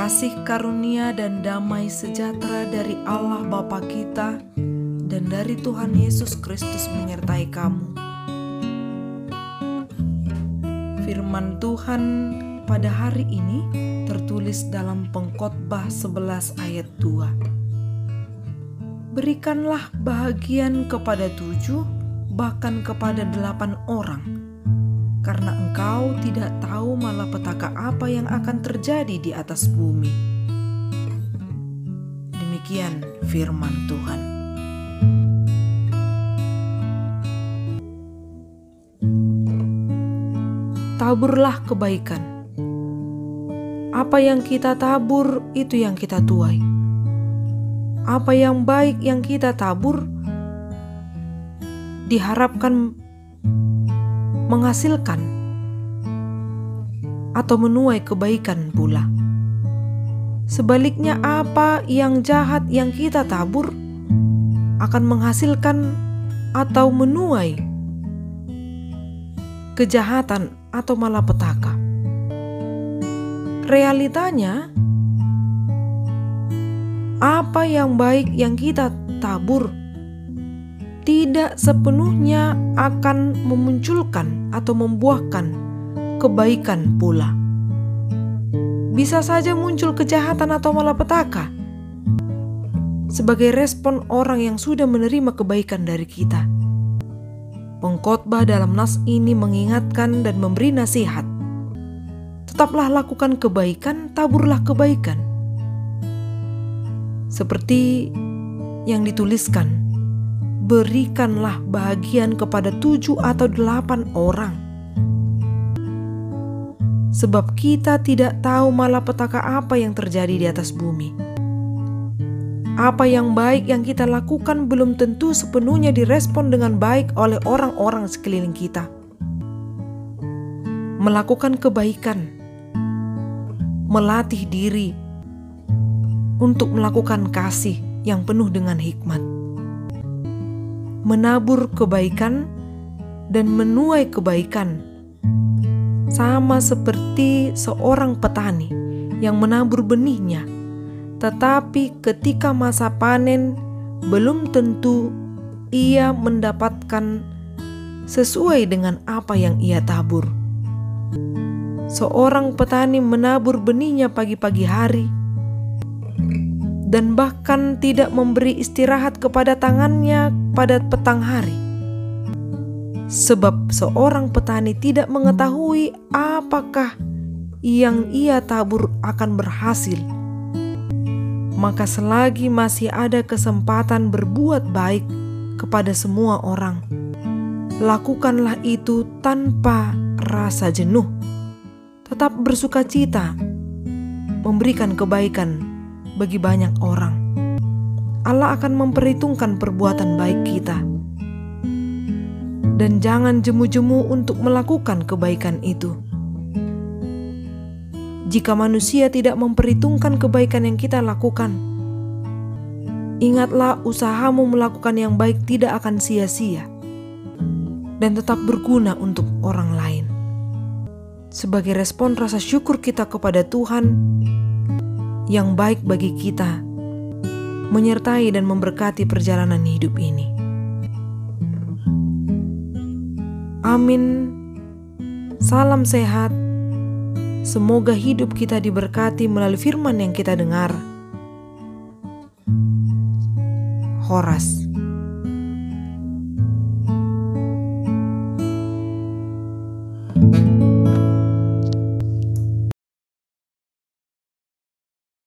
Kasih karunia dan damai sejahtera dari Allah Bapa kita dan dari Tuhan Yesus Kristus menyertai kamu. Firman Tuhan pada hari ini tertulis dalam Pengkhotbah 11 ayat 2. Berikanlah bahagian kepada 7, bahkan kepada 8 orang, karena engkau tidak tahu malapetaka apa yang akan terjadi di atas bumi. Demikian firman Tuhan. Taburlah kebaikan. Apa yang kita tabur, itu yang kita tuai. Apa yang baik yang kita tabur, diharapkan menghasilkan atau menuai kebaikan pula. Sebaliknya, apa yang jahat yang kita tabur akan menghasilkan atau menuai kejahatan atau malapetaka. Realitanya, apa yang baik yang kita tabur tidak sepenuhnya akan memunculkan atau membuahkan kebaikan pula. Bisa saja muncul kejahatan atau malapetaka sebagai respon orang yang sudah menerima kebaikan dari kita. Pengkhotbah dalam nas ini mengingatkan dan memberi nasihat. Tetaplah lakukan kebaikan, taburlah kebaikan. Seperti yang dituliskan, berikanlah bahagian kepada 7 atau 8 orang. Sebab kita tidak tahu malapetaka apa yang terjadi di atas bumi. Apa yang baik yang kita lakukan belum tentu sepenuhnya direspon dengan baik oleh orang-orang sekeliling kita. Melakukan kebaikan, melatih diri untuk melakukan kasih yang penuh dengan hikmat. Menabur kebaikan dan menuai kebaikan sama seperti seorang petani yang menabur benihnya, tetapi ketika masa panen belum tentu ia mendapatkan sesuai dengan apa yang ia tabur. Seorang petani menabur benihnya pagi-pagi hari dan bahkan tidak memberi istirahat kepada tangannya pada petang hari. Sebab seorang petani tidak mengetahui apakah yang ia tabur akan berhasil. Maka selagi masih ada kesempatan berbuat baik kepada semua orang, lakukanlah itu tanpa rasa jenuh. Tetap bersukacita memberikan kebaikan bagi banyak orang. Allah akan memperhitungkan perbuatan baik kita. Dan jangan jemu-jemu untuk melakukan kebaikan itu. Jika manusia tidak memperhitungkan kebaikan yang kita lakukan, Ingatlah, usahamu melakukan yang baik tidak akan sia-sia dan tetap berguna untuk orang lain. Sebagai respon rasa syukur kita kepada Tuhan yang baik bagi kita, menyertai dan memberkati perjalanan hidup ini. Amin. Salam sehat. Semoga hidup kita diberkati melalui firman yang kita dengar. Horas.